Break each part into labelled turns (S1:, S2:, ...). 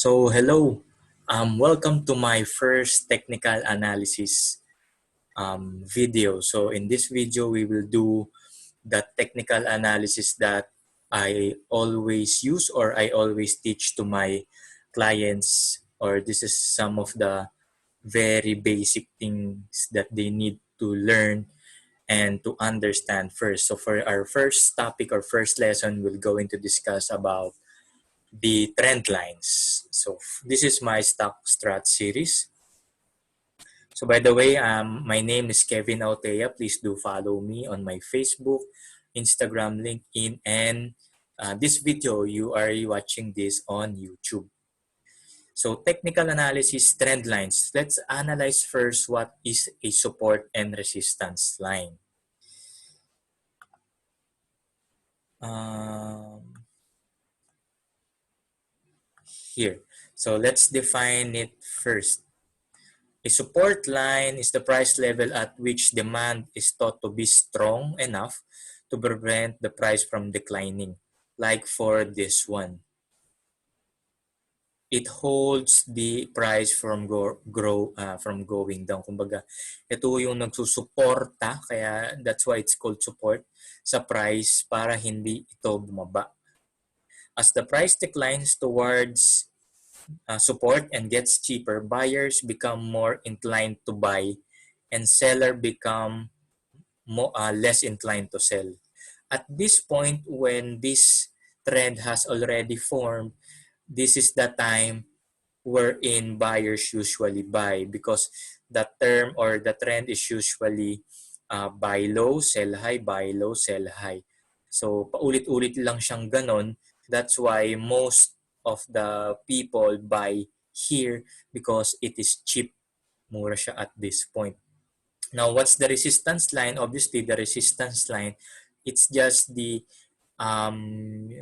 S1: Hello. Welcome to my first technical analysis video. So in this video, we will do the technical analysis that I always use or I always teach to my clients, or this is some of the very basic things that they need to learn and to understand first. So for our first topic or first lesson, we're going to discuss about the trend lines. So this is my stock strat series. So by the way, my name is Kevin Autea. Please do follow me on my Facebook, Instagram, LinkedIn, and this video you are watching this on YouTube. So technical analysis, trend lines. Let's analyze first what is a support and resistance line. Here. So let's define it first. A support line is the price level at which demand is thought to be strong enough to prevent the price from declining. Like for this one. It holds the price from going down. Kumbaga, ito yung nagsusuporta, kaya that's why it's called support, sa price para hindi ito bumaba. As the price declines towards support and gets cheaper, buyers become more inclined to buy and seller become less inclined to sell. At this point, when this trend has already formed, this is the time wherein buyers usually buy, because the term or the trend is usually buy low, sell high, buy low, sell high. So paulit-ulit lang siyang ganon. That's why most of the people buy here because it is cheap. Mura siya at this point. Now, what's the resistance line? Obviously, the resistance line, it's just the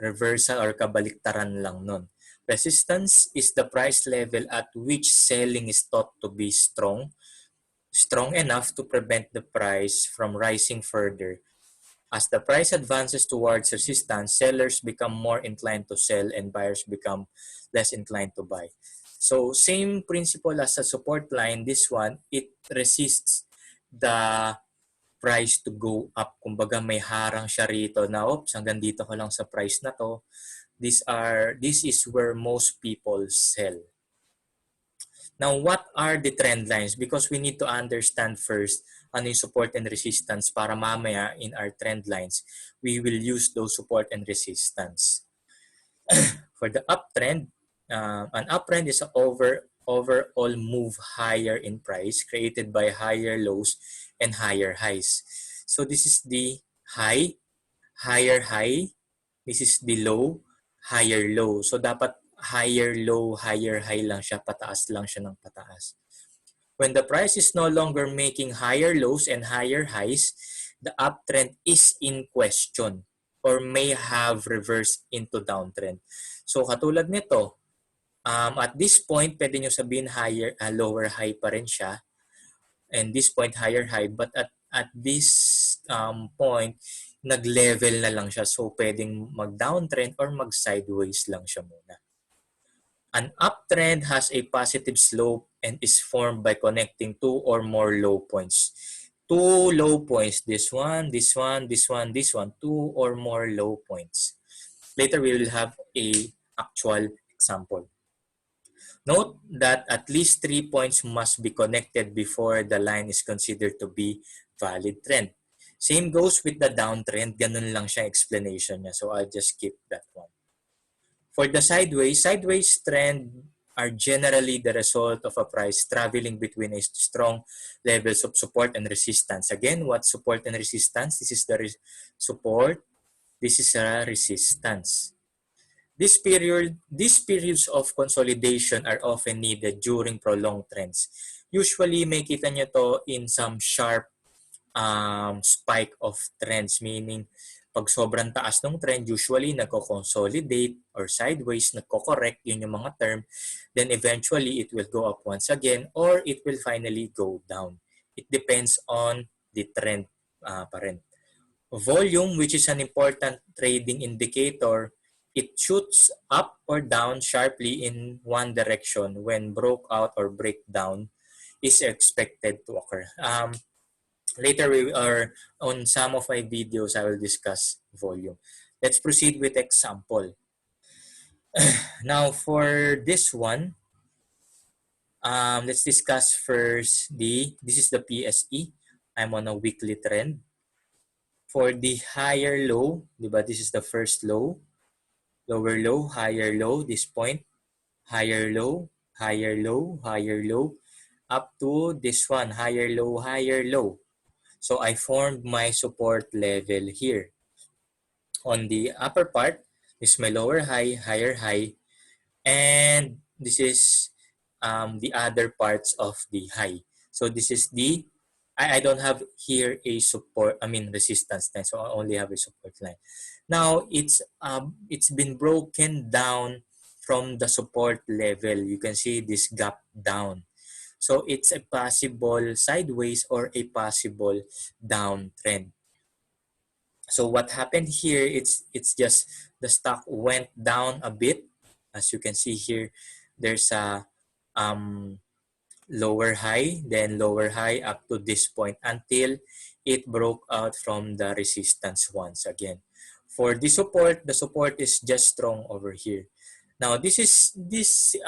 S1: reversal or kabaliktaran lang nun. Resistance is the price level at which selling is thought to be strong enough to prevent the price from rising further. As the price advances towards resistance, sellers become more inclined to sell and buyers become less inclined to buy. So same principle as a support line, this one, it resists the price to go up. Kumbaga may harang siya rito na, oops, hanggang dito ko lang sa price na to. This is where most people sell. Now, what are the trend lines? Because we need to understand first ano yung support and resistance para mamaya in our trend lines, we will use those support and resistance. For the uptrend, an uptrend is an overall move higher in price created by higher lows and higher highs. So this is the high, higher high. This is the low, higher low. So dapat higher low, higher high lang siya, pataas lang siya ng pataas. When the price is no longer making higher lows and higher highs, the uptrend is in question or may have reversed into downtrend. So katulad nito, at this point, pwede nyo sabihin lower high pa rin siya. And this point, higher high. But at this point, nag-level na lang siya. So pwedeng mag-downtrend or mag-sideways lang siya muna. An uptrend has a positive slope and is formed by connecting two or more low points. Two low points, this one, this one, this one, this one, two or more low points. Later, we will have a actual example. Note that at least 3 points must be connected before the line is considered to be valid trend. Same goes with the downtrend. Ganun lang siya explanation niya. So, I'll just skip that one. For the sideways trend are generally the result of a price traveling between a strong levels of support and resistance. Again, what support and resistance? This is the support. This is a resistance. These periods of consolidation are often needed during prolonged trends. Usually, may kita nyo to in some sharp spike of trends, meaning pag sobrang taas ng trend, usually nagko-consolidate or sideways, nagko-correct, yun yung mga term. Then eventually, it will go up once again or it will finally go down. It depends on the trend pa rin. Volume, which is an important trading indicator, it shoots up or down sharply in one direction when broke out or breakdown is expected to occur. Later, or on some of my videos, I will discuss volume. Let's proceed with example. Now, for this one, let's discuss first this is the PSE. I'm on a weekly trend. For the higher low, diba, this is the first low, lower low, higher low, this point, higher low, higher low, higher low, up to this one, higher low, higher low. So I formed my support level here. On the upper part, this is my lower high, higher high, and this is the other parts of the high. So this is the, I don't have here a support, resistance line, so I only have a support line. Now it's been broken down from the support level. You can see this gap down. So it's a possible sideways or a possible downtrend. So what happened here, it's just the stock went down a bit. As you can see here, there's a lower high, then lower high up to this point until it broke out from the resistance once again. For the support is just strong over here. Now this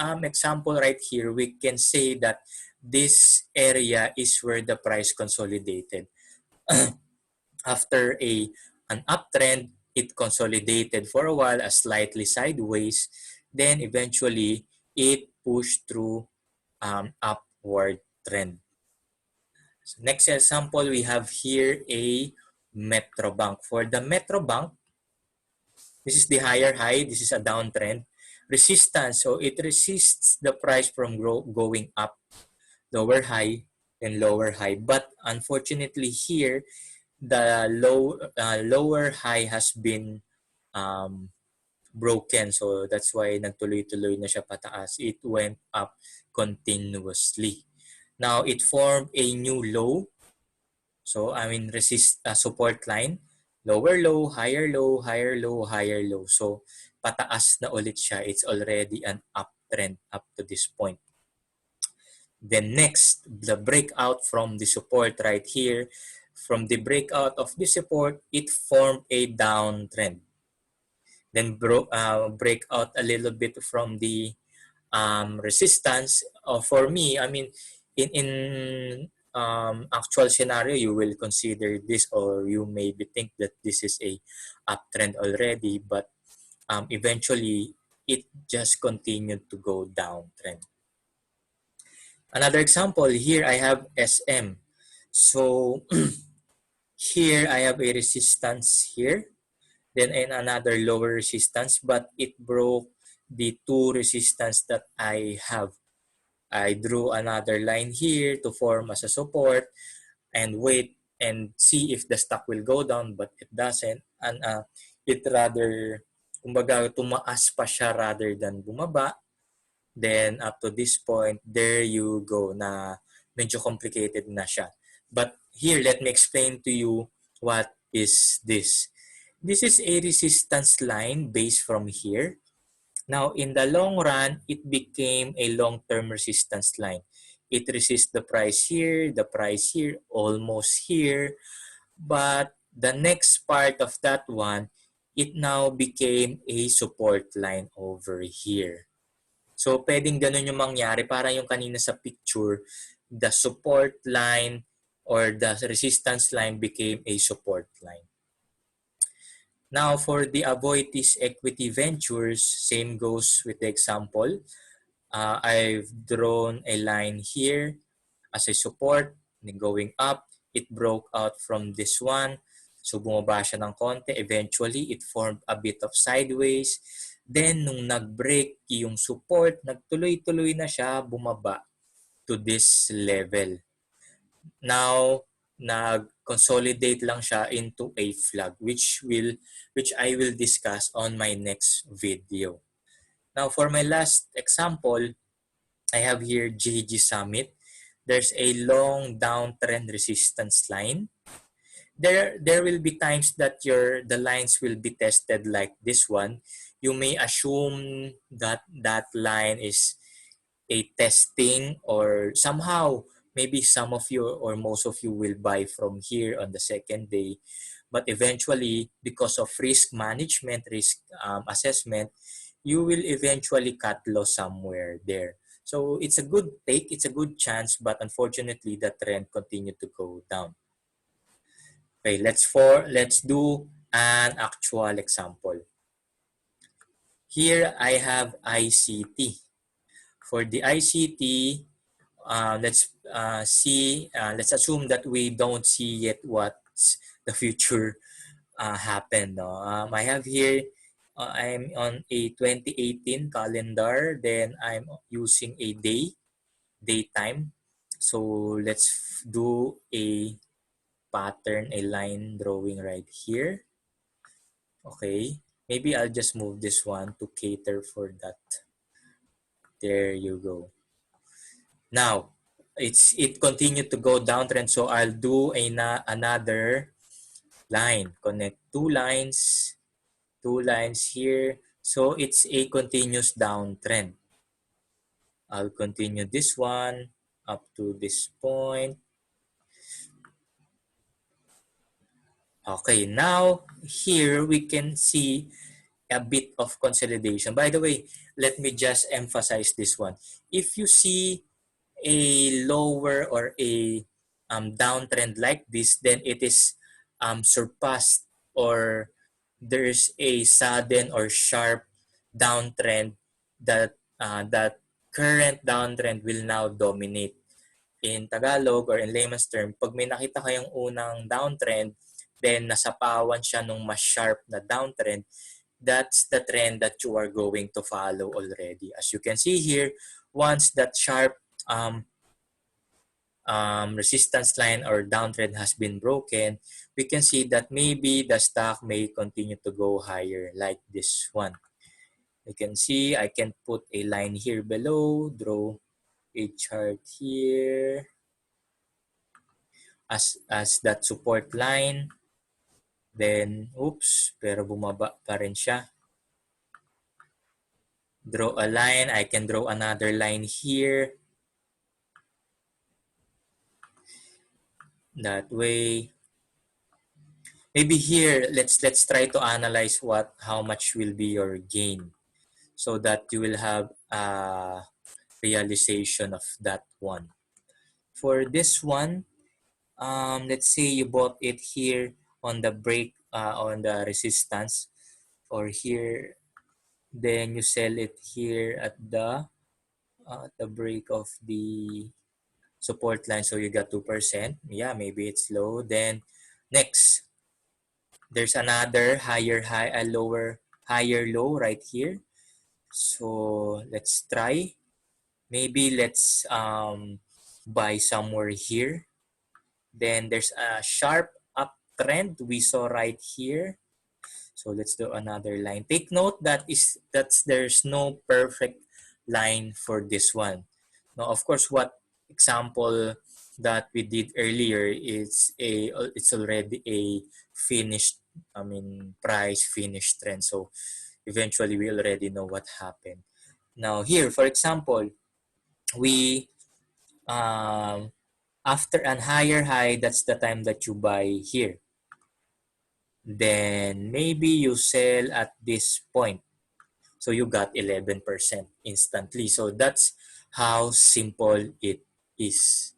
S1: example right here, we can say that this area is where the price consolidated. After an uptrend, it consolidated for a while, a slightly sideways, then eventually it pushed through upward trend. So next example, we have here a Metro Bank. For the Metro Bank, this is the higher high, this is a downtrend. Resistance, so it resists the price from going up, lower high, and lower high. But unfortunately here, the lower high has been broken, so that's why nagtuloy-tuloy na siya pataas. It went up continuously. Now it formed a new low, so support line, lower low, higher low, higher low, higher low. So pataas na ulit siya. It's already an uptrend up to this point. Then next, the breakout from the support right here. From the breakout of the support, it formed a downtrend. Then break out a little bit from the resistance. For me, in actual scenario, you will consider this, or you maybe think that this is a uptrend already, but eventually it just continued to go downtrend. Another example, here I have SM. So here I have a resistance here, then another lower resistance, but it broke the two resistance that I have. I drew another line here to form as a support and wait and see if the stock will go down, but it doesn't. And it rather, kumbaga, tumaas pa siya rather than bumaba. Then up to this point, there you go, na medyo complicated na siya. But here, let me explain to you what is this. This is a resistance line based from here. Now, in the long run, it became a long-term resistance line. It resists the price here, almost here. But the next part of that one, it now became a support line over here. So, pwedeng ganun yung mangyari. Para yung kanina sa picture, the support line or the resistance line became a support line. Now, for the Avoitis Equity Ventures, same goes with the example. I've drawn a line here as a support, and going up, it broke out from this one. So, bumaba siya ng konti. Eventually, it formed a bit of sideways. Then, nung nag-break yung support, nagtuloy-tuloy na siya, bumaba to this level. Now, nag-consolidate lang siya into a flag, which I will discuss on my next video. Now, for my last example, I have here JG Summit. There's a long downtrend resistance line. There will be times that the lines will be tested like this one. you may assume that that line is a testing, or somehow maybe some of you or most of you will buy from here on the second day, but eventually because of risk management, risk assessment, you will eventually cut loss somewhere there. So it's a good take, it's a good chance, but unfortunately the trend continued to go down. Okay, let's do an actual example. Here I have ICT. For the ICT, let's assume that we don't see yet what's the future happen. No? I have here, I'm on a 2018 calendar, then I'm using a daytime. So let's do a pattern, a line drawing right here. Okay, maybe I'll just move this one to cater for that. There you go. Now, it continued to go downtrend, so I'll do another line. Connect two lines here. So it's a continuous downtrend. I'll continue this one up to this point. Okay, now here we can see a bit of consolidation. By the way, let me just emphasize this one. If you see a lower or a downtrend like this, then it is surpassed, or there's a sudden or sharp downtrend that current downtrend will now dominate. In Tagalog or in layman's term, pag may nakita kayong unang downtrend, then nasapawan siya nung mas sharp na downtrend, that's the trend that you are going to follow already. As you can see here, once that sharp resistance line or downtrend has been broken, we can see that maybe the stock may continue to go higher like this one. You can see I can put a line here below, draw a chart here as that support line. Then, oops, pero bumaba pa rin siya. Draw a line. I can draw another line here. That way. Maybe here, let's try to analyze how much will be your gain, so that you will have a realization of that one. For this one, let's say you bought it here on the break, on the resistance, or here, then you sell it here at the break of the support line, so you got 2%. Yeah, maybe it's low. Then next, there's another higher high, a lower higher low right here. So let's try. Maybe let's buy somewhere here. Then there's a sharp uptrend we saw right here. So let's do another line. Take note that there's no perfect line for this one. Now, of course, what example that we did earlier is it's already a finished, price finished trend. So eventually we already know what happened. Now here, for example, we after an higher high, that's the time that you buy here. Then maybe you sell at this point. So you got 11% instantly. So that's how simple it is.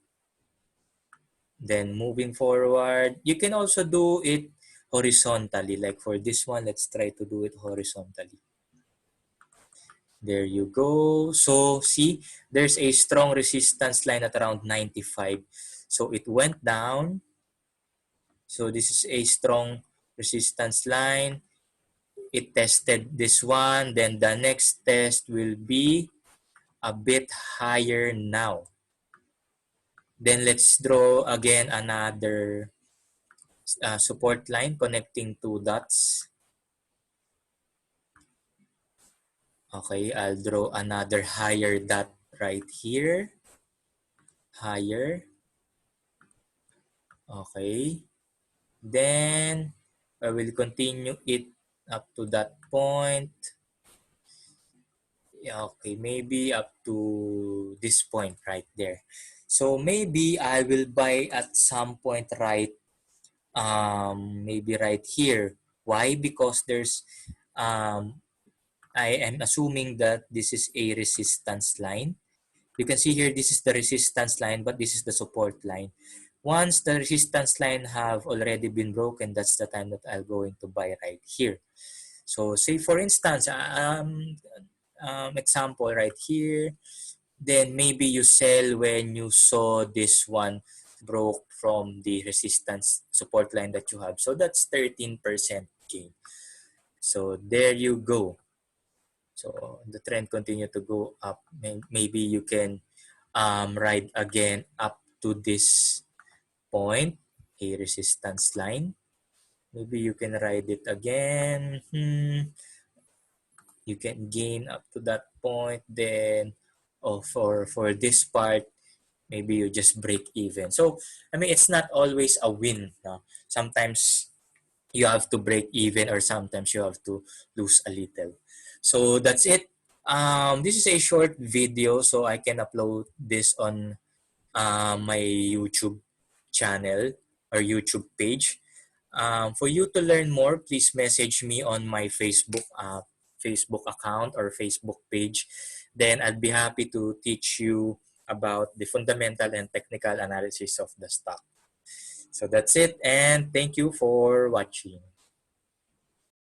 S1: Then moving forward, you can also do it horizontally. Like for this one, let's try to do it horizontally. There you go. So see, there's a strong resistance line at around 95. So it went down. So this is a strong resistance line. It tested this one. Then the next test will be a bit higher now. Then let's draw again another support line connecting two dots. Okay, I'll draw another higher dot right here. Higher. Okay. Then I will continue it up to that point. Yeah, okay, maybe up to this point right there. So maybe I will buy at some point right, maybe right here. Why? Because there's I am assuming that this is a resistance line. You can see here, this is the resistance line, but this is the support line. Once the resistance line have already been broken, that's the time that I'm going to buy right here. So say for instance, example right here, then maybe you sell when you saw this one broke from the resistance support line that you have. So that's 13% gain. So there you go. So the trend continue to go up. Maybe you can ride again up to this point, a resistance line. Maybe you can ride it again. You can gain up to that point. Then, for this part, maybe you just break even. So I mean, it's not always a win. No? Sometimes you have to break even, or sometimes you have to lose a little. So that's it. This is a short video, so I can upload this on my YouTube channel or YouTube page. For you to learn more, please message me on my Facebook account or Facebook page. Then I'd be happy to teach you about the fundamental and technical analysis of the stock. So that's it, and thank you for watching.